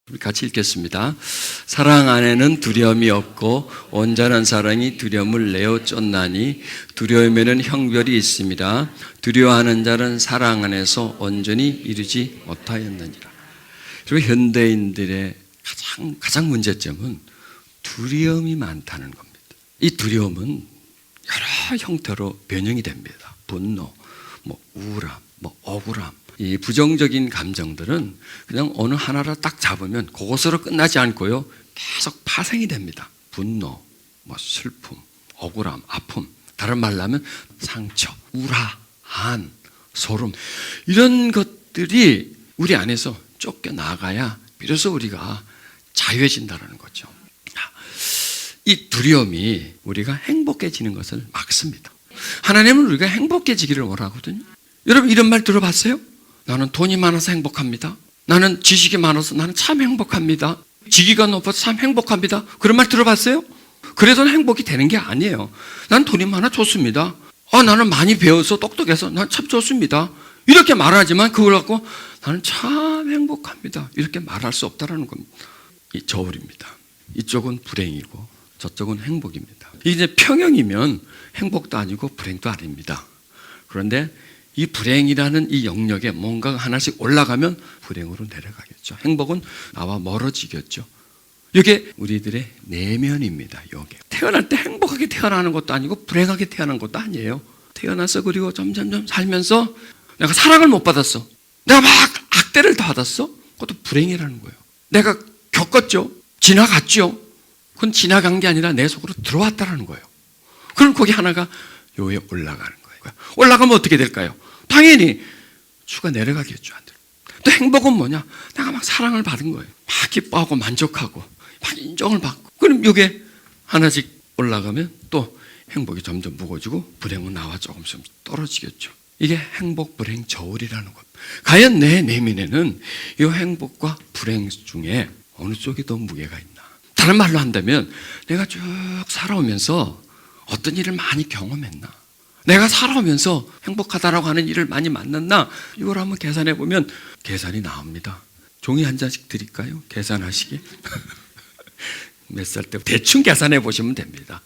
우리 같이 읽겠습니다. 사랑 안에는 두려움이 없고 온전한 사랑이 두려움을 내어 쫓나니 두려움에는 형별이 있습니다. 두려워하는 자는 사랑 안에서 온전히 이루지 못하였느니라. 그리고 현대인들의 가장 문제점은 두려움이 많다는 겁니다. 이 두려움은 여러 형태로 변형이 됩니다. 분노, 우울함, 억울함. 이 부정적인 감정들은 그냥 어느 하나를 딱 잡으면 그것으로 끝나지 않고요, 계속 파생이 됩니다. 분노, 슬픔, 억울함, 아픔. 다른 말로 하면 상처, 우라, 한, 소름. 이런 것들이 우리 안에서 쫓겨나가야 비로소 우리가 자유해진다는 거죠. 이 두려움이 우리가 행복해지는 것을 막습니다. 하나님은 우리가 행복해지기를 원하거든요. 여러분 이런 말 들어봤어요? 나는 돈이 많아서 행복합니다. 나는 지식이 많아서 나는 참 행복합니다. 직위가 높아서 참 행복합니다. 그런 말 들어봤어요? 그래서 행복이 되는 게 아니에요. 난 돈이 많아 좋습니다. 나는 많이 배워서 똑똑해서 난 참 좋습니다. 이렇게 말하지만 그걸 갖고 나는 참 행복합니다. 이렇게 말할 수 없다는 겁니다. 이 저울입니다. 이쪽은 불행이고 저쪽은 행복입니다. 이제 평형이면 행복도 아니고 불행도 아닙니다. 그런데 이 불행이라는 이 영역에 뭔가 하나씩 올라가면 불행으로 내려가겠죠. 행복은 나와 멀어지겠죠. 이게 우리들의 내면입니다. 이게 태어날 때 행복하게 태어나는 것도 아니고 불행하게 태어난 것도 아니에요. 태어나서 그리고 점점점 살면서 내가 사랑을 못 받았어. 내가 막 학대를 받았어. 그것도 불행이라는 거예요. 내가 겪었죠. 지나갔죠. 그건 지나간 게 아니라 내 속으로 들어왔다는 거예요. 그럼 거기 하나가 요에 올라가는 거예요. 올라가면 어떻게 될까요? 당연히 수가 내려가겠죠. 또 행복은 뭐냐? 내가 막 사랑을 받은 거예요. 막 기뻐하고 만족하고 막 인정을 받고. 그럼 이게 하나씩 올라가면 또 행복이 점점 무거워지고 불행은 나와 조금씩 떨어지겠죠. 이게 행복, 불행, 저울이라는 겁니다. 과연 내 내면에는 이 행복과 불행 중에 어느 쪽이 더 무게가 있나? 다른 말로 한다면 내가 쭉 살아오면서 어떤 일을 많이 경험했나? 내가 살아오면서 행복하다라고 하는 일을 많이 만났나? 이걸 한번 계산해 보면 계산이 나옵니다. 종이 한 장씩 드릴까요? 계산하시기. 몇 살 때 대충 계산해 보시면 됩니다.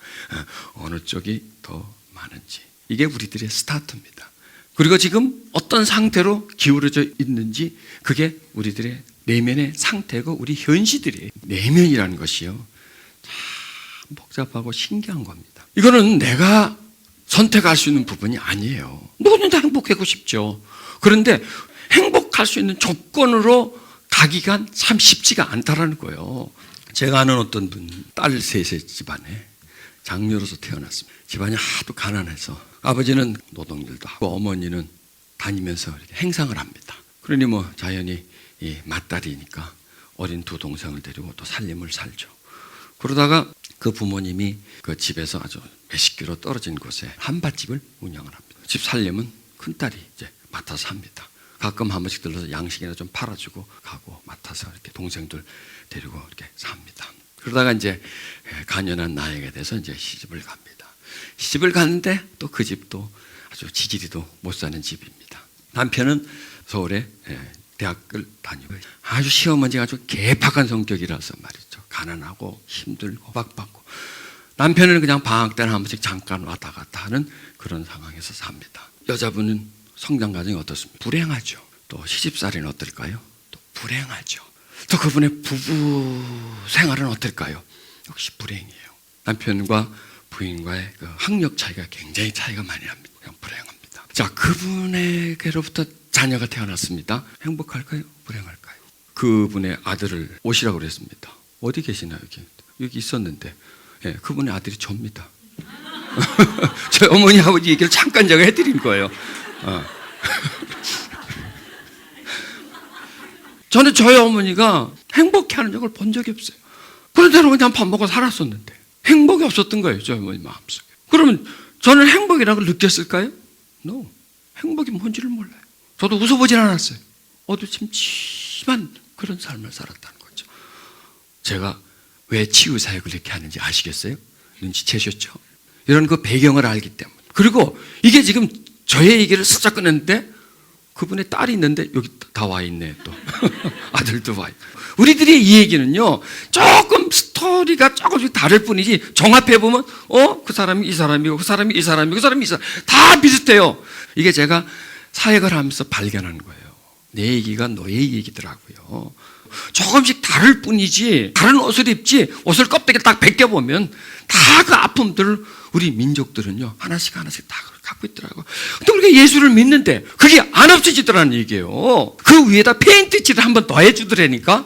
어느 쪽이 더 많은지. 이게 우리들의 스타트입니다. 그리고 지금 어떤 상태로 기울어져 있는지 그게 우리들의 내면의 상태고 우리 현시들이에요. 내면이라는 것이요, 참 복잡하고 신기한 겁니다. 이거는 내가 선택할 수 있는 부분이 아니에요. 누구든 다 행복하고 싶죠. 그런데 행복할 수 있는 조건으로 가기가 참 쉽지가 않다라는 거예요. 제가 아는 어떤 분, 딸 셋의 집안에 장녀로서 태어났습니다. 집안이 하도 가난해서 아버지는 노동일도 하고 어머니는 다니면서 이렇게 행상을 합니다. 그러니 자연히 이 맏딸이니까 어린 두 동생을 데리고 또 살림을 살죠. 그러다가 그 부모님이 그 집에서 아주 몇십 킬로 떨어진 곳에 한밭집을 운영을 합니다. 집 살림은 큰딸이 이제 맡아서 합니다. 가끔 한 번씩 들러서 양식이나 좀 팔아주고 가고 맡아서 이렇게 동생들 데리고 이렇게 삽니다. 그러다가 이제 간연한 나이가 돼서 이제 시집을 갑니다. 시집을 가는데 또 그 집도 아주 지지리도 못 사는 집입니다. 남편은 서울에 대학을 다니고 아주 시어머니가 아주 개팍한 성격이라서 말이죠. 가난하고 힘들고 박받고 남편은 그냥 방학 때는 한 번씩 잠깐 왔다 갔다 하는 그런 상황에서 삽니다. 여자분은 성장 과정이 어떻습니까? 불행하죠. 또 시집살이는 어떨까요? 또 불행하죠. 또 그분의 부부 생활은 어떨까요? 역시 불행이에요. 남편과 부인과의 그 학력 차이가 굉장히 차이가 많이 납니다. 그냥 불행합니다. 자, 그분에게로부터 자녀가 태어났습니다. 행복할까요? 불행할까요? 그분의 아들을 오시라고 그랬습니다. 어디 계시나요? 여기 있었는데 그분의 아들이 접니다. 저희 어머니 아버지 얘기를 잠깐 제가 해드린 거예요. 저는 저희 어머니가 행복해하는 적을 본 적이 없어요. 그런대로 그냥 밥 먹고 살았었는데 행복이 없었던 거예요. 저희 어머니 마음속에. 그러면 저는 행복이라고 느꼈을까요? No. 행복이 뭔지를 몰라요. 저도 웃어보질 않았어요. 어두침침한 그런 삶을 살았다는 거죠. 제가 왜 치유사역을 이렇게 하는지 아시겠어요? 눈치채셨죠? 이런 그 배경을 알기 때문에. 그리고 이게 지금 저의 얘기를 살짝 꺼냈는데 그분의 딸이 있는데 여기 다 와 있네 또. 아들도 와 있고. 우리들의 이 얘기는요, 조금 스토리가 조금씩 다를 뿐이지 종합해 보면 그 사람이 이 사람이고 그 사람이 이 사람이고 그 사람이 이 사람 다 비슷해요. 이게 제가 사역을 하면서 발견한 거예요. 내 얘기가 너의 얘기더라고요. 조금씩 다를 뿐이지 다른 옷을 입지 옷을 껍데기 딱 벗겨보면 다 그 아픔들을 우리 민족들은요 하나씩 하나씩 다 갖고 있더라고요. 근데 우리가 예수를 믿는데 그게 안 없어지더라는 얘기예요. 그 위에다 페인트 칠을 한 번 더 해주더라니까.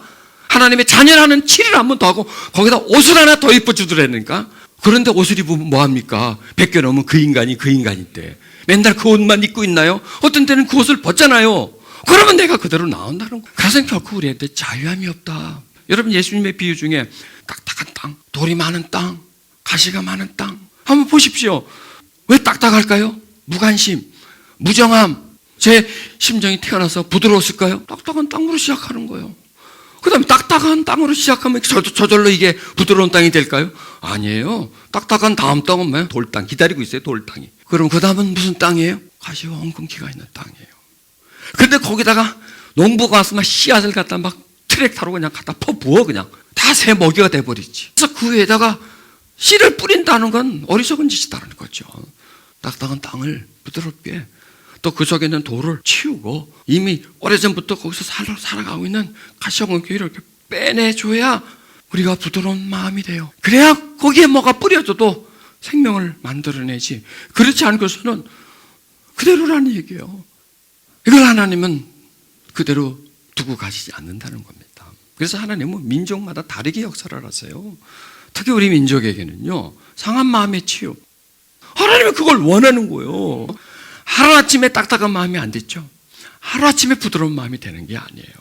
하나님의 자녀라는 칠을 한 번 더 하고 거기다 옷을 하나 더 입어주더라니까. 그런데 옷을 입으면 뭐합니까? 벗겨놓으면 그 인간인데 맨날 그 옷만 입고 있나요? 어떤 때는 그 옷을 벗잖아요. 그러면 내가 그대로 나온다는 거예요. 그래서 결코 우리한테 자유함이 없다. 여러분 예수님의 비유 중에 딱딱한 땅, 돌이 많은 땅, 가시가 많은 땅 한번 보십시오. 왜 딱딱할까요? 무관심, 무정함. 제 심정이 태어나서 부드러웠을까요? 딱딱한 땅으로 시작하는 거예요. 그 다음에 딱딱한 땅으로 시작하면 저절로 이게 부드러운 땅이 될까요? 아니에요. 딱딱한 다음 땅은 뭐예요? 돌땅. 기다리고 있어요, 돌땅이. 그럼 그 다음은 무슨 땅이에요? 가시와 엉겅퀴가 있는 땅이에요. 근데 거기다가 농부가 와서 막 씨앗을 갖다 막 트랙터로 그냥 갖다 퍼부어 그냥. 다 새 먹이가 돼버리지. 그래서 그 위에다가 씨를 뿌린다는 건 어리석은 짓이다는 거죠. 딱딱한 땅을 부드럽게 또 그 속에 있는 돌을 치우고 이미 오래전부터 거기서 살아가고 있는 가시와 엉겅퀴를 이렇게 빼내줘야 우리가 부드러운 마음이 돼요. 그래야 거기에 뭐가 뿌려져도 생명을 만들어내지. 그렇지 않고서는 그대로라는 얘기예요. 이걸 하나님은 그대로 두고 가시지 않는다는 겁니다. 그래서 하나님은 민족마다 다르게 역사를 하세요. 특히 우리 민족에게는요, 상한 마음의 치유. 하나님은 그걸 원하는 거예요. 하루아침에 딱딱한 마음이 안 됐죠. 하루아침에 부드러운 마음이 되는 게 아니에요.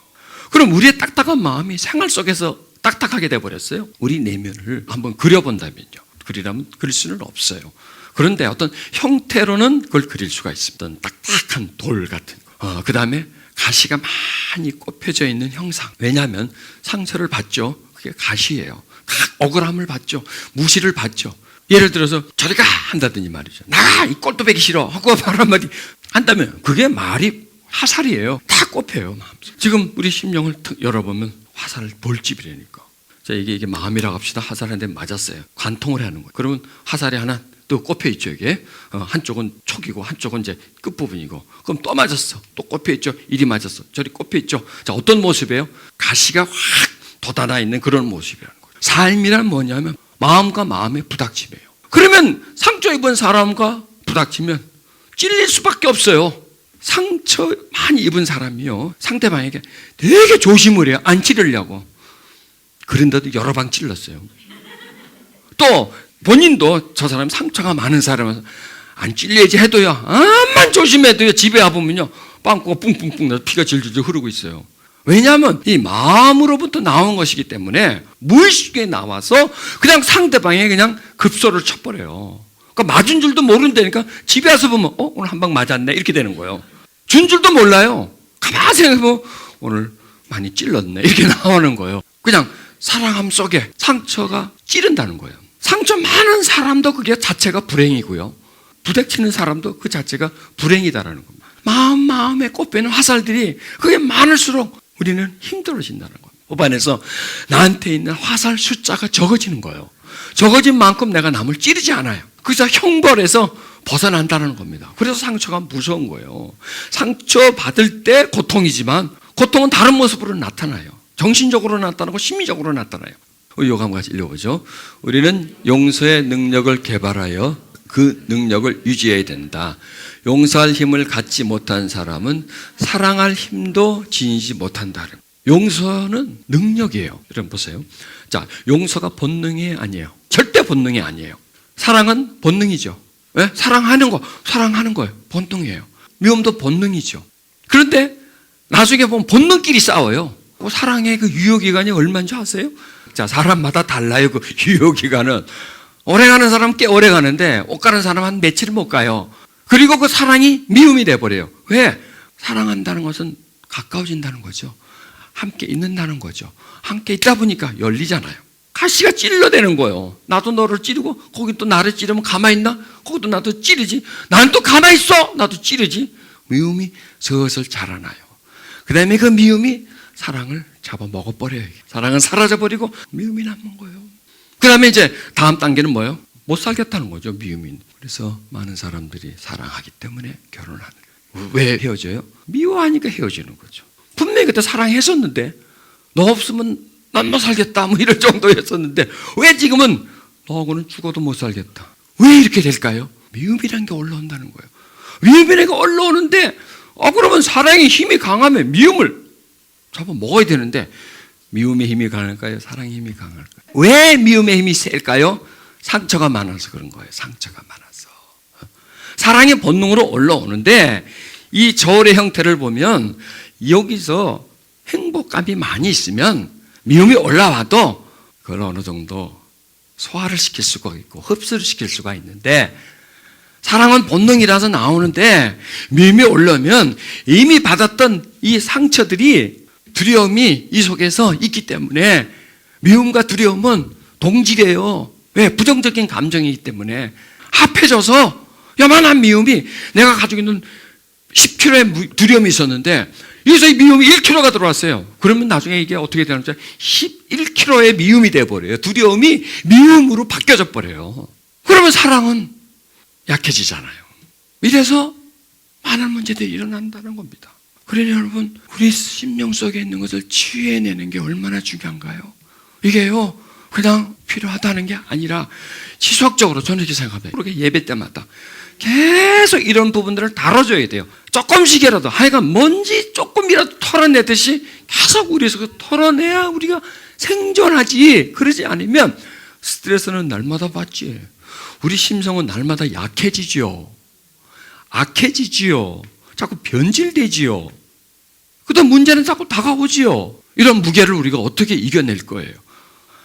그럼 우리의 딱딱한 마음이 생활 속에서 딱딱하게 돼버렸어요. 우리 내면을 한번 그려본다면요. 그리라면 그릴 수는 없어요. 그런데 어떤 형태로는 그걸 그릴 수가 있습니다. 딱딱한 돌 같은 거. 그 다음에 가시가 많이 꼽혀져 있는 형상. 왜냐하면 상처를 받죠. 그게 가시예요. 억울함을 받죠. 무시를 받죠. 예를 들어서 저리 가 한다더니 말이죠. 나가 이 꼴도 배기 싫어 하고 말 한마디 한다면 그게 말이 화살이에요. 다 꼽혀요. 마음속. 지금 우리 심령을 탁 열어보면 화살 돌집이라니까. 자, 이게 마음이라고 합시다. 화살 한 대 맞았어요. 관통을 하는 거예요. 그러면 화살이 하나 또 꼽혀 있죠. 이게 한쪽은 촉이고 한쪽은 이제 끝부분이고. 그럼 또 맞았어. 또 꼽혀 있죠. 이리 맞았어. 저리 꼽혀 있죠. 자, 어떤 모습이에요? 가시가 확 돋아나 있는 그런 모습이라는 거예요. 삶이란 뭐냐면 마음과 마음의 부닥침이에요. 그러면 상처 입은 사람과 부닥치면 찔릴 수밖에 없어요. 상처 많이 입은 사람이요, 상대방에게 되게 조심을 해요. 안 찌르려고. 그런데도 여러 방 찔렀어요. 또 본인도 저 사람 상처가 많은 사람은 안 찔려야지 해도요, 암만 조심해도요, 집에 와보면요 빵꾸가 뿡뿡뿡 나서 피가 질질 흐르고 있어요. 왜냐하면 이 마음으로부터 나온 것이기 때문에 무의식에 나와서 그냥 상대방에 그냥 급소를 쳐버려요. 그러니까 맞은 줄도 모른다니까 집에 와서 보면 오늘 한 방 맞았네 이렇게 되는 거예요. 준 줄도 몰라요. 가만히 생각해보면 오늘 많이 찔렀네 이렇게 나오는 거예요. 그냥 사랑함 속에 상처가 찌른다는 거예요. 상처 많은 사람도 그게 자체가 불행이고요, 부닥치는 사람도 그 자체가 불행이다라는 겁니다. 마음에 꼽히는 화살들이 그게 많을수록 우리는 힘들어진다는 거예요. 법안에서 나한테 있는 화살 숫자가 적어지는 거예요. 적어진 만큼 내가 남을 찌르지 않아요. 그래서 형벌에서 벗어난다는 겁니다. 그래서 상처가 무서운 거예요. 상처 받을 때 고통이지만 고통은 다른 모습으로 나타나요. 정신적으로 나타나고 심리적으로 나타나요. 이거 한번 같이 읽어보죠. 우리는 용서의 능력을 개발하여 그 능력을 유지해야 된다. 용서할 힘을 갖지 못한 사람은 사랑할 힘도 지니지 못한다. 용서는 능력이에요. 여러분 보세요. 자, 용서가 본능이 아니에요. 절대 본능이 아니에요. 사랑은 본능이죠. 왜? 사랑하는 거예요. 본능이에요. 미움도 본능이죠. 그런데 나중에 보면 본능끼리 싸워요. 사랑의 그 유효기간이 얼마인지 아세요? 자, 사람마다 달라요. 그 유효기간은. 오래 가는 사람은 꽤 오래 가는데 못 가는 사람은 한 며칠 못 가요. 그리고 그 사랑이 미움이 돼버려요. 왜? 사랑한다는 것은 가까워진다는 거죠. 함께 있는다는 거죠. 함께 있다 보니까 열리잖아요. 가시가 찔러대는 거예요. 나도 너를 찌르고 거기 또 나를 찌르면 가만히 있나? 거기도 나도 찌르지. 난 또 가만히 있어. 나도 찌르지. 미움이 슬슬 자라나요. 그 다음에 그 미움이 사랑을 잡아 먹어버려요. 사랑은 사라져버리고 미움이 남는 거예요. 그 다음에 이제 다음 단계는 뭐예요? 못 살겠다는 거죠, 미움이. 그래서 많은 사람들이 사랑하기 때문에 결혼하는 거예요. 왜 헤어져요? 미워하니까 헤어지는 거죠. 분명히 그때 사랑했었는데 너 없으면 난 못 살겠다 뭐 이럴 정도였었는데 왜 지금은 너하고는 죽어도 못 살겠다. 왜 이렇게 될까요? 미움이라는 게 올라온다는 거예요. 미움이라는 게 올라오는데 그러면 사랑의 힘이 강하면 미움을 잡아 먹어야 되는데 미움의 힘이 강할까요? 사랑의 힘이 강할까요? 왜 미움의 힘이 셀까요? 상처가 많아서 그런 거예요. 상처가 많아서. 사랑의 본능으로 올라오는데 이 저울의 형태를 보면 여기서 행복감이 많이 있으면 미움이 올라와도 그걸 어느 정도 소화를 시킬 수가 있고 흡수를 시킬 수가 있는데 사랑은 본능이라서 나오는데 미움이 올라오면 이미 받았던 이 상처들이 두려움이 이 속에서 있기 때문에 미움과 두려움은 동질이에요. 왜? 부정적인 감정이기 때문에 합해져서 요만한 미움이 내가 가지고 있는 10kg의 두려움이 있었는데 여기서 이 미움이 1kg가 들어왔어요. 그러면 나중에 이게 어떻게 되는지 11kg의 미움이 돼버려요. 두려움이 미움으로 바뀌어져 버려요. 그러면 사랑은 약해지잖아요. 이래서 많은 문제들이 일어난다는 겁니다. 그러니 여러분, 우리 심령 속에 있는 것을 치유해내는 게 얼마나 중요한가요? 이게요, 그냥 필요하다는 게 아니라 지속적으로 저는 이렇게 생각합니다. 그렇게 예배 때마다 계속 이런 부분들을 다뤄줘야 돼요. 조금씩이라도 하여간 뭔지 조금이라도 털어내듯이 계속 우리 속에 털어내야 우리가 생존하지. 그러지 않으면 스트레스는 날마다 받지. 우리 심성은 날마다 약해지지요. 악해지지요. 자꾸 변질되지요. 그다음 문제는 자꾸 다가오지요. 이런 무게를 우리가 어떻게 이겨낼 거예요?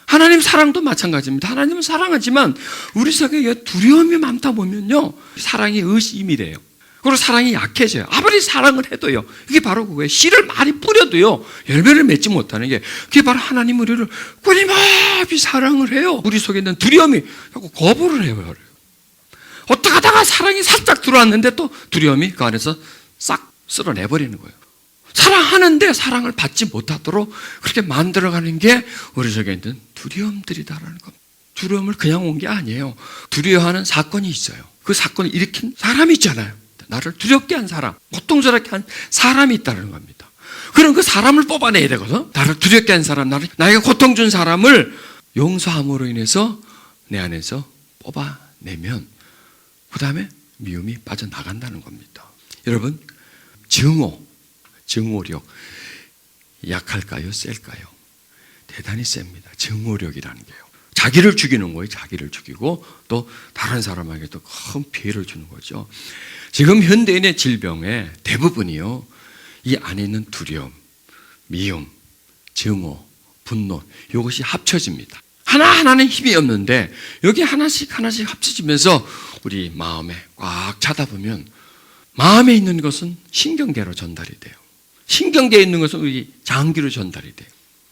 하나님 사랑도 마찬가지입니다. 하나님은 사랑하지만 우리 속에 두려움이 많다 보면요, 사랑이 의심이 돼요. 그리고 사랑이 약해져요. 아무리 사랑을 해도요, 이게 바로 그거예요. 씨를 많이 뿌려도요 열매를 맺지 못하는 게, 그게 바로 하나님 우리를 끊임없이 사랑을 해요. 우리 속에 있는 두려움이 자꾸 거부를 해요. 어떻게 하다가 사랑이 살짝 들어왔는데 또 두려움이 그 안에서 싹 쓸어내버리는 거예요. 사랑하는데 사랑을 받지 못하도록 그렇게 만들어가는 게 우리 속에 있는 두려움들이다라는 겁니다. 두려움을 그냥 온 게 아니에요. 두려워하는 사건이 있어요. 그 사건을 일으킨 사람이 있잖아요. 나를 두렵게 한 사람, 고통스럽게 한 사람이 있다는 겁니다. 그럼 그 사람을 뽑아내야 되거든. 나를 두렵게 한 사람, 나에게 고통 준 사람을 용서함으로 인해서 내 안에서 뽑아내면 그 다음에 미움이 빠져나간다는 겁니다. 여러분, 증오력 약할까요? 셀까요? 대단히 셉니다. 증오력이라는 게요. 자기를 죽이는 거예요. 자기를 죽이고 또 다른 사람에게도 큰 피해를 주는 거죠. 지금 현대인의 질병의 대부분이요, 이 안에 있는 두려움, 미움, 증오, 분노, 이것이 합쳐집니다. 하나하나는 힘이 없는데 여기 하나씩 합쳐지면서 우리 마음에 꽉 차다 보면 마음에 있는 것은 신경계로 전달이 돼요. 신경계에 있는 것은 우리 장기로 전달이 돼요.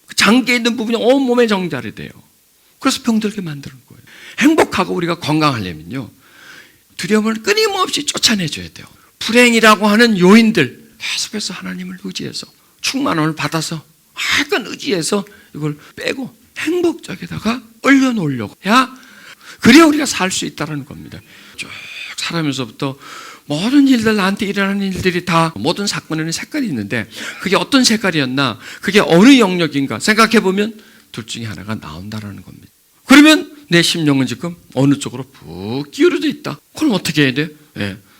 그 장기에 있는 부분이 온몸에 전달이 돼요. 그래서 병들게 만드는 거예요. 행복하고 우리가 건강하려면요, 두려움을 끊임없이 쫓아내줘야 돼요. 불행이라고 하는 요인들 계속해서 하나님을 의지해서 충만함을 받아서 하여간 의지해서 이걸 빼고 행복 쪽에다가 올려놓으려고 해야, 그래야 우리가 살 수 있다는 겁니다. 쭉 살아면서부터 모든 일들, 나한테 일어나는 일들이 다 모든 사건에는 색깔이 있는데 그게 어떤 색깔이었나, 그게 어느 영역인가 생각해보면 둘 중에 하나가 나온다는 겁니다. 그러면 내 심령은 지금 어느 쪽으로 푹 기울어져 있다. 그럼 어떻게 해야 돼?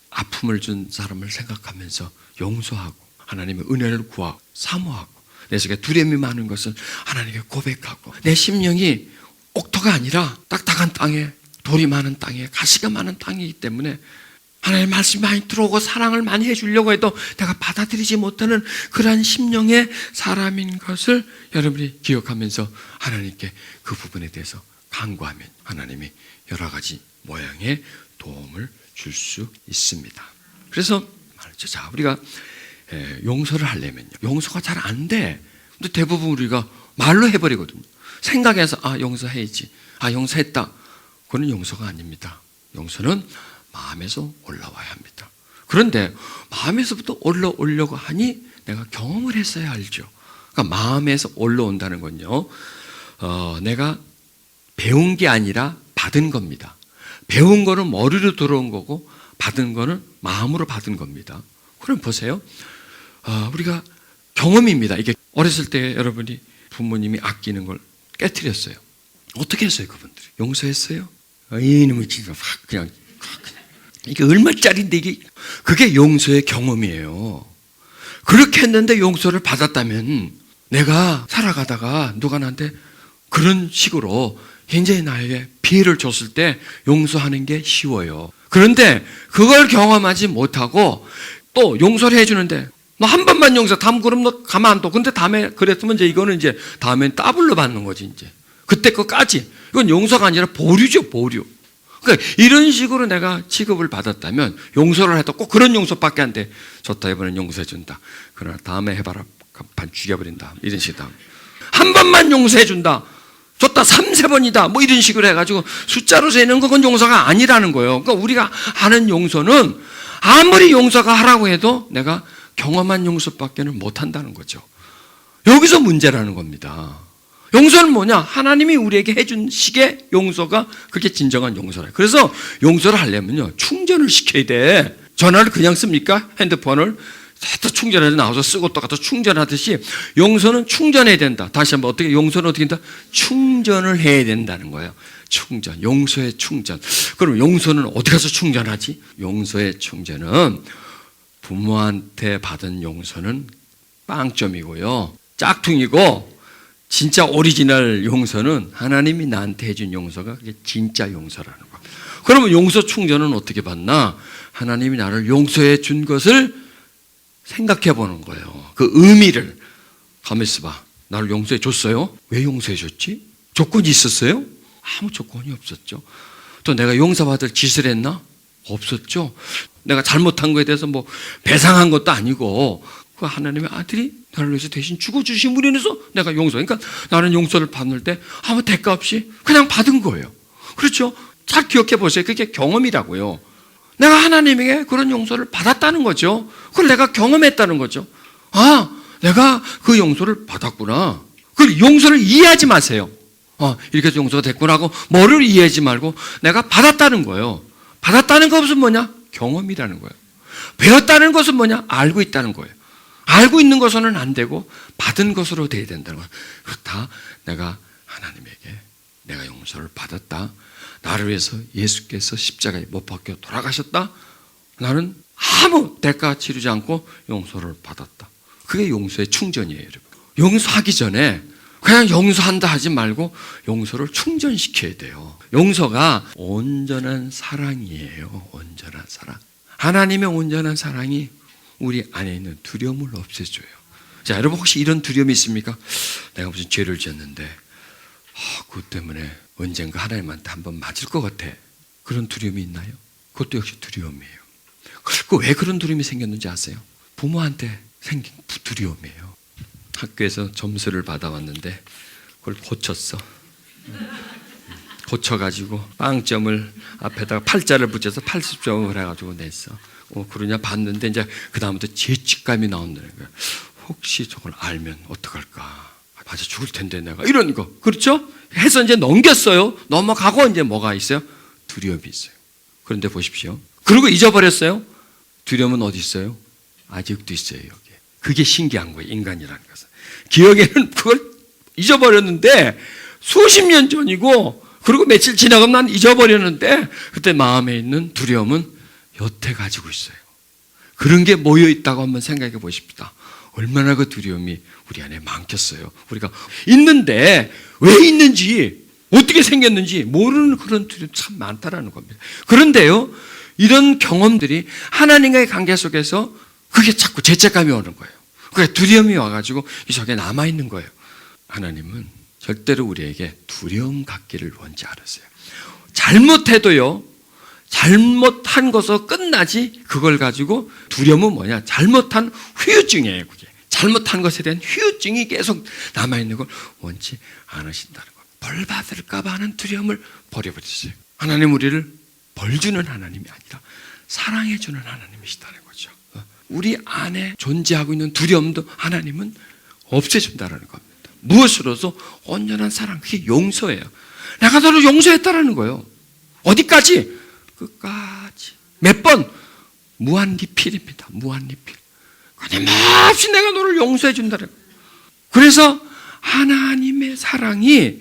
아픔을 준 사람을 생각하면서 용서하고 하나님의 은혜를 구하고 사모하고, 내 속에 두려움이 많은 것을 하나님께 고백하고, 내 심령이 옥토가 아니라 딱딱한 땅에, 돌이 많은 땅에, 가시가 많은 땅이기 때문에 하나님의 말씀이 많이 들어오고 사랑을 많이 해주려고 해도 내가 받아들이지 못하는 그러한 심령의 사람인 것을 여러분이 기억하면서 하나님께 그 부분에 대해서 간구하면 하나님이 여러 가지 모양의 도움을 줄 수 있습니다. 그래서 말이죠. 자, 우리가 용서를 하려면요, 용서가 잘 안 돼. 근데 대부분 우리가 말로 해버리거든요. 생각해서 용서해야지, 용서했다. 그건 용서가 아닙니다. 용서는 마음에서 올라와야 합니다. 그런데 마음에서부터 올라오려고 하니 내가 경험을 했어야 알죠. 그러니까 마음에서 올라온다는 건요, 내가 배운 게 아니라 받은 겁니다. 배운 거는 머리로 들어온 거고 받은 거는 마음으로 받은 겁니다. 그럼 보세요. 우리가 경험입니다. 이게 어렸을 때 여러분이 부모님이 아끼는 걸 깨트렸어요. 어떻게 했어요, 그분들이? 용서했어요? 이놈의 진짜 그냥 이게 얼마짜리인데 이게 그게 용서의 경험이에요. 그렇게 했는데 용서를 받았다면 내가 살아가다가 누가 나한테 그런 식으로 굉장히 나에게 피해를 줬을 때 용서하는 게 쉬워요. 그런데 그걸 경험하지 못하고 또 용서를 해주는데 너 한 번만 용서, 다음 그럼 너 가만 안 둬. 근데 다음에 그랬으면 이제 이거는 이제 다음엔 더블로 받는 거지 이제. 그때 거까지. 이건 용서가 아니라 보류죠, 보류. 그러니까 이런 식으로 내가 취급을 받았다면 용서를 해도 꼭 그런 용서밖에 안 돼. 좋다, 이번엔 용서해 준다. 그러나 다음에 해봐라, 반 죽여버린다. 이런 식이다. 한 번만 용서해 준다. 좋다, 3-4번이다. 뭐 이런 식으로 해가지고 숫자로 세는 건 용서가 아니라는 거예요. 그러니까 우리가 하는 용서는 아무리 용서가 하라고 해도 내가 경험한 용서밖에는 못한다는 거죠. 여기서 문제라는 겁니다. 용서는 뭐냐? 하나님이 우리에게 해준 식의 용서가 그게 진정한 용서라. 그래서 용서를 하려면요, 충전을 시켜야 돼. 전화를 그냥 씁니까? 핸드폰을 또 충전해서 나와서 쓰고 또 갖다 충전하듯이 용서는 충전해야 된다. 다시 한번 어떻게, 용서는 어떻게 된다? 충전을 해야 된다는 거예요. 충전, 용서의 충전. 그럼 용서는 어디 가서 충전하지? 용서의 충전은 부모한테 받은 용서는 빵점이고요, 짝퉁이고, 진짜 오리지널 용서는 하나님이 나한테 해준 용서가 그게 진짜 용서라는 거예요. 그러면 용서 충전은 어떻게 받나? 하나님이 나를 용서해 준 것을 생각해 보는 거예요. 그 의미를. 가만히 있어봐. 나를 용서해 줬어요? 왜 용서해 줬지? 조건이 있었어요? 아무 조건이 없었죠. 또 내가 용서받을 짓을 했나? 없었죠. 내가 잘못한 거에 대해서 뭐 배상한 것도 아니고, 그 하나님의 아들이 나를 위해서 대신 죽어주심으로 인해서 내가 용서. 그러니까 나는 용서를 받을 때 아무 대가 없이 그냥 받은 거예요. 그렇죠? 잘 기억해 보세요. 그게 경험이라고요. 내가 하나님에게 그런 용서를 받았다는 거죠. 그걸 내가 경험했다는 거죠. 아, 내가 그 용서를 받았구나. 그 용서를 이해하지 마세요. 이렇게 해서 용서가 됐구나 하고 뭐를 이해하지 말고 내가 받았다는 거예요. 받았다는 것은 뭐냐? 경험이라는 거예요. 배웠다는 것은 뭐냐? 알고 있다는 거예요. 알고 있는 것으로는 안 되고 받은 것으로 돼야 된다는 거예요. 그렇다, 내가 하나님에게 내가 용서를 받았다. 나를 위해서 예수께서 십자가에 못 박혀 돌아가셨다. 나는 아무 대가 치르지 않고 용서를 받았다. 그게 용서의 충전이에요, 여러분. 용서하기 전에 그냥 용서한다 하지 말고 용서를 충전시켜야 돼요. 용서가 온전한 사랑이에요. 온전한 사랑. 하나님의 온전한 사랑이 우리 안에 있는 두려움을 없애줘요. 자, 여러분 혹시 이런 두려움이 있습니까? 내가 무슨 죄를 지었는데 그것 때문에 언젠가 하나님한테 한번 맞을 것 같아. 그런 두려움이 있나요? 그것도 역시 두려움이에요. 왜 그런 두려움이 생겼는지 아세요? 부모한테 생긴 두려움이에요. 학교에서 점수를 받아왔는데 그걸 고쳤어. 고쳐가지고 빵점을 앞에다가 8자를 붙여서 80점을 해가지고 냈어. 그러냐 봤는데 이제 그 다음부터 죄책감이 나온다는 거야. 혹시 저걸 알면 어떡할까? 맞아, 죽을 텐데 내가 이런 거. 그렇죠? 해서 이제 넘겼어요. 넘어가고 이제 뭐가 있어요? 두려움이 있어요. 그런데 보십시오. 그리고 잊어버렸어요. 두려움은 어디 있어요? 아직도 있어요, 여기. 그게 신기한 거예요, 인간이라는 것은. 기억에는 그걸 잊어버렸는데 수십 년 전이고, 그리고 며칠 지나가면 난 잊어버렸는데 그때 마음에 있는 두려움은 여태 가지고 있어요. 그런 게 모여 있다고 한번 생각해 보십시다. 얼마나 그 두려움이 우리 안에 많겠어요. 우리가 있는데 왜 있는지, 어떻게 생겼는지 모르는 그런 두려움 참 많다라는 겁니다. 그런데요, 이런 경험들이 하나님과의 관계 속에서 그게 자꾸 죄책감이 오는 거예요. 그게 두려움이 와가지고 이 속에 남아있는 거예요. 하나님은 절대로 우리에게 두려움 갖기를 원치 않으세요. 잘못해도요, 잘못한 것으로 끝나지, 그걸 가지고 두려움은 뭐냐? 잘못한 후유증이에요, 그게. 잘못한 것에 대한 후유증이 계속 남아있는 걸 원치 않으신다는 거예요. 벌 받을까 봐 하는 두려움을 버려버리세요. 하나님 우리를 벌 주는 하나님이 아니라 사랑해주는 하나님이시다는 거죠. 우리 안에 존재하고 있는 두려움도 하나님은 없애준다는 겁니다. 무엇으로서? 온전한 사랑, 그게 용서예요. 내가 너를 용서했다라는 거예요. 어디까지? 끝까지. 몇 번? 무한리필입니다. 무한리필. 끊임없이 내가 너를 용서해준다는 거예요. 그래서 하나님의 사랑이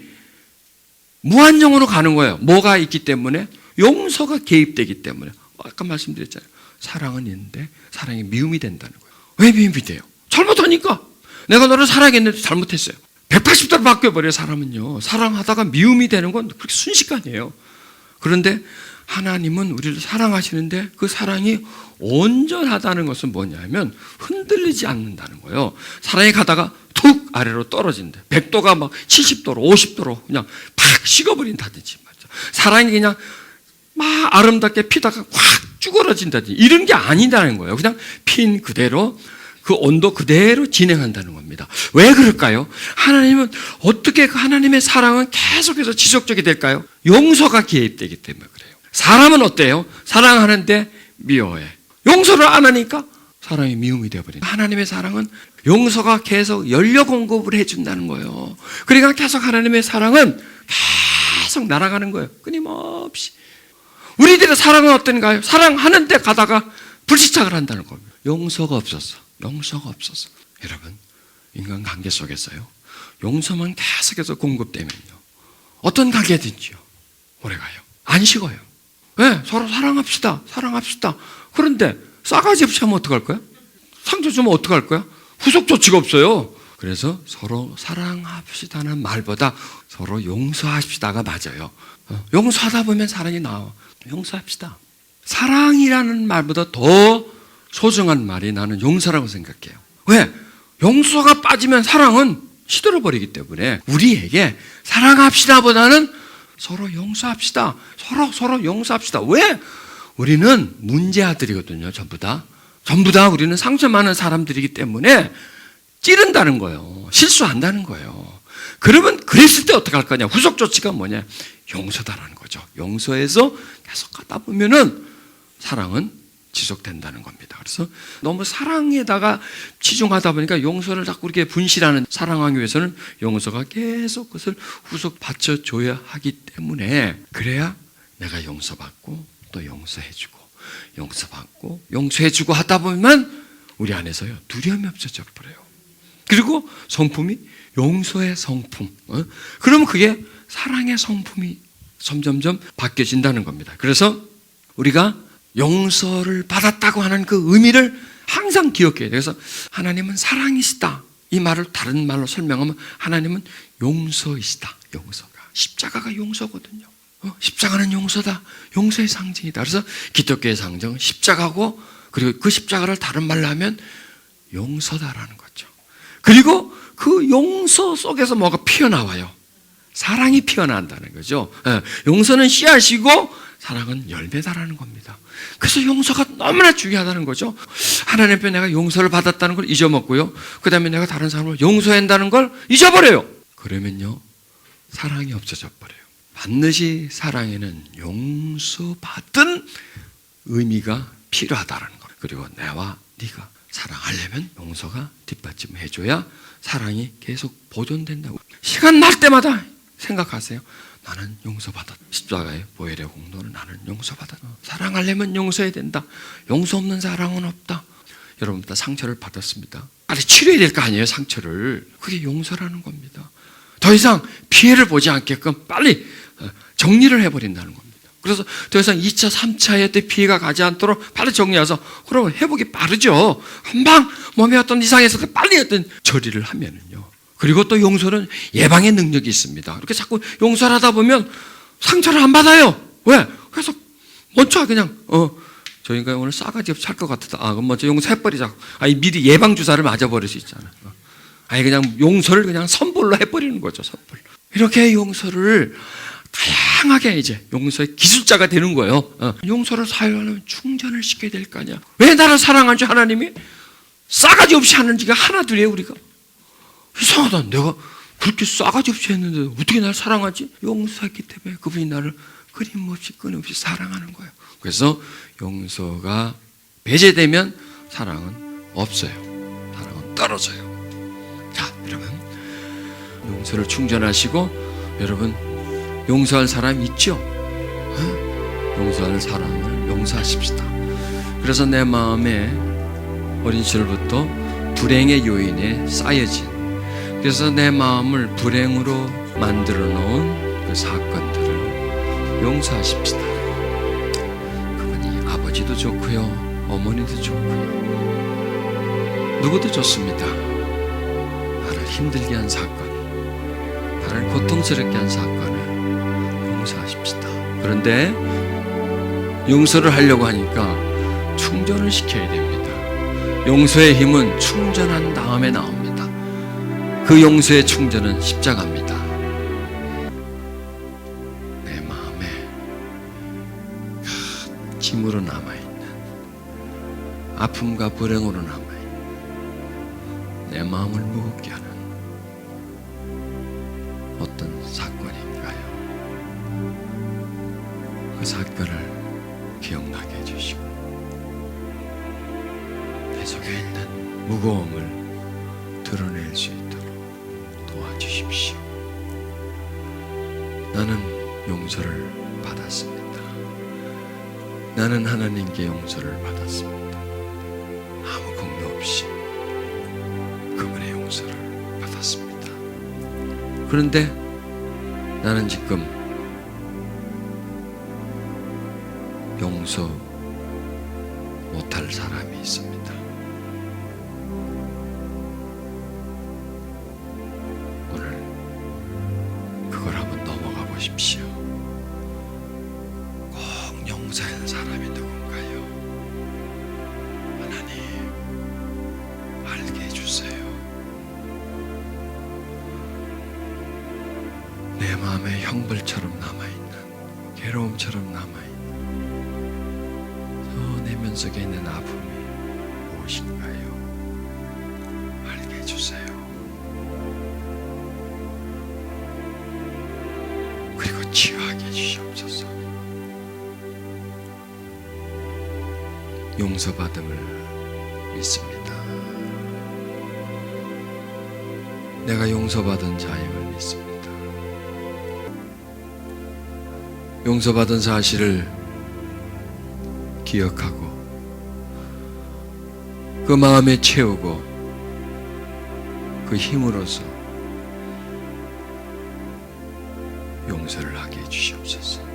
무한정으로 가는 거예요. 뭐가 있기 때문에? 용서가 개입되기 때문에. 아까 말씀드렸잖아요. 사랑은 있는데 사랑이 미움이 된다는 거예요. 왜 미움이 돼요? 잘못하니까. 내가 너를 사랑했는데 잘못했어요. 180도로 바뀌어버려요. 사람은요. 사랑하다가 미움이 되는 건 그렇게 순식간이에요. 그런데 하나님은 우리를 사랑하시는데 그 사랑이 온전하다는 것은 뭐냐면 흔들리지 않는다는 거예요. 사랑이 가다가 툭 아래로 떨어진대. 100도가 막 70도로 50도로 그냥 팍 식어버린다든지 말이죠. 사랑이 그냥 막 아름답게 피다가 확 쭈그러진다든지 이런 게 아니다는 거예요. 그냥 핀 그대로 그 온도 그대로 진행한다는 겁니다. 왜 그럴까요? 하나님은 어떻게 그 하나님의 사랑은 계속해서 지속적이 될까요? 용서가 개입되기 때문에 그래요. 사람은 어때요? 사랑하는데 미워해. 용서를 안 하니까 사랑이 미움이 되어버린다. 하나님의 사랑은 용서가 계속 연료 공급을 해준다는 거예요. 그러니까 계속 하나님의 사랑은 계속 날아가는 거예요. 끊임없이. 우리들의 사랑은 어떤가요? 사랑하는데 가다가 불시착을 한다는 겁니다. 용서가 없었어. 용서가 없었어. 여러분, 인간관계 속에서요, 용서만 계속해서 공급되면요, 어떤 관계든지요, 오래가요. 안 식어요. 왜? 서로 사랑합시다. 사랑합시다. 그런데 싸가지 없이 하면 어떡할 거야? 상처 주면 어떡할 거야? 후속 조치가 없어요. 그래서 서로 사랑합시다는 말보다 서로 용서합시다가 맞아요. 용서하다 보면 사랑이 나와. 용서합시다. 사랑이라는 말보다 더 소중한 말이 나는 용서라고 생각해요. 왜? 용서가 빠지면 사랑은 시들어버리기 때문에 우리에게 사랑합시다 보다는 서로 용서합시다. 서로 용서합시다. 왜? 우리는 문제아들이거든요. 전부 다 우리는 상처 많은 사람들이기 때문에 찌른다는 거예요. 실수한다는 거예요. 그러면 그랬을 때 어떻게 할 거냐? 후속 조치가 뭐냐? 용서다라는 거죠. 용서해서 계속 가다 보면은 사랑은 지속된다는 겁니다. 그래서 너무 사랑에다가 치중하다 보니까 용서를 자꾸 이렇게 분실하는, 사랑하기 위해서는 용서가 계속 그것을 후속 받쳐줘야 하기 때문에, 그래야 내가 용서받고 또 용서해주고 용서받고 용서해주고 하다 보면 우리 안에서요 두려움이 없어져 버려요. 그리고 성품이 용서의 성품, 그러면 그게 사랑의 성품이 점점점 바뀌어진다는 겁니다. 그래서 우리가 용서를 받았다고 하는 그 의미를 항상 기억해야 돼요. 그래서 하나님은 사랑이시다, 이 말을 다른 말로 설명하면 하나님은 용서이시다. 용서가, 십자가가 용서거든요. 십자가는 용서다. 용서의 상징이다. 그래서 기독교의 상징은 십자가고, 그리고 그 십자가를 다른 말로 하면 용서다라는 거죠. 그리고 그 용서 속에서 뭐가 피어나와요? 사랑이 피어난다는 거죠. 용서는 씨앗이고 사랑은 열매다라는 겁니다. 그래서 용서가 너무나 중요하다는 거죠. 하나님 앞에 내가 용서를 받았다는 걸 잊어먹고요, 그 다음에 내가 다른 사람을 용서한다는 걸 잊어버려요. 그러면요 사랑이 없어져 버려요. 반드시 사랑에는 용서받은 의미가 필요하다는 것. 그리고 내와 네가 사랑하려면 용서가 뒷받침해줘야 사랑이 계속 보존된다고. 시간 날 때마다 생각하세요. 나는 용서받았다. 십자가의 보혈의 공로는 나는 용서받았다. 사랑하려면 용서해야 된다. 용서 없는 사랑은 없다. 여러분 다 상처를 받았습니다. 빨리 치료해야 될 거 아니에요, 상처를. 그게 용서라는 겁니다. 더 이상 피해를 보지 않게끔 빨리 정리를 해버린다는 겁니다. 그래서 더 이상 2차, 3차에 때 피해가 가지 않도록 빨리 정리해서, 그러면 회복이 빠르죠. 한방 몸에 어떤 이상이 있을 때 빨리 어떤 처리를 하면은요. 그리고 또 용서는 예방의 능력이 있습니다. 이렇게 자꾸 용서를 하다 보면 상처를 안 받아요. 왜? 그래서 먼저 그냥 저 인간 오늘 싸가지 없이 할 것 같다. 그럼 먼저 용서해버리자. 미리 예방 주사를 맞아버릴 수 있잖아요. 그냥 용서를 그냥 선불로 해버리는 거죠. 선불. 이렇게 용서를 다양하게 이제 용서의 기술자가 되는 거예요. 용서를 사용하려면 충전을 시켜야 될 거 아니야. 왜 나를 사랑하는지 하나님이 싸가지 없이 하는지가 하나둘이에요. 우리가 이상하다. 내가 그렇게 싸가지 없이 했는데 어떻게 나를 사랑하지? 용서했기 때문에 그분이 나를 끊임없이 사랑하는 거예요. 그래서 용서가 배제되면 사랑은 없어요. 사랑은 떨어져요. 자, 여러분 용서를 충전하시고 여러분 용서할 사람 있죠? 용서할 사람을 용서하십시다. 그래서 내 마음에 어린 시절부터 불행의 요인에 쌓여진, 그래서 내 마음을 불행으로 만들어 놓은 그 사건들을 용서하십시다. 그분이 아버지도 좋고요, 어머니도 좋고요, 누구도 좋습니다. 나를 힘들게 한 사건, 나를 고통스럽게 한 사건을 용서하십시다. 그런데 용서를 하려고 하니까 충전을 시켜야 됩니다. 용서의 힘은 충전한 다음에 나옵니다. 그 용서의 충전은 십자가입니다. 내 마음에 짐으로 남아있는, 아픔과 불행으로 남아있는 내 마음을 무겁게 하는 어떤 사건인가요? 그 사건을 기억나게 해주시고 내 속에 있는 무거움을 드러낼 수 있도록 도와주십시오. 나는 용서를 받았습니다. 나는 하나님께 용서를 받았습니다. 아무 공로 없이 그분의 용서를 받았습니다. 그런데 나는 지금 용서 못할 사람이 있습니다. 오늘 그걸 한번 넘어가 보십시오. 꼭 용서할 사람이 누군가요? 하나님, 알게 해주세요. 내 마음에 형벌처럼 남아있는, 괴로움처럼 남아있는 내면 속에 있는 아픔이 무엇인가요? 알게 해주세요. 그리고 치유하게 해주시옵소서. 용서받음을 믿습니다. 내가 용서받은 자임을 믿습니다. 용서받은 사실을 기억하고 그 마음에 채우고 그 힘으로서 용서를 하게 해주시옵소서.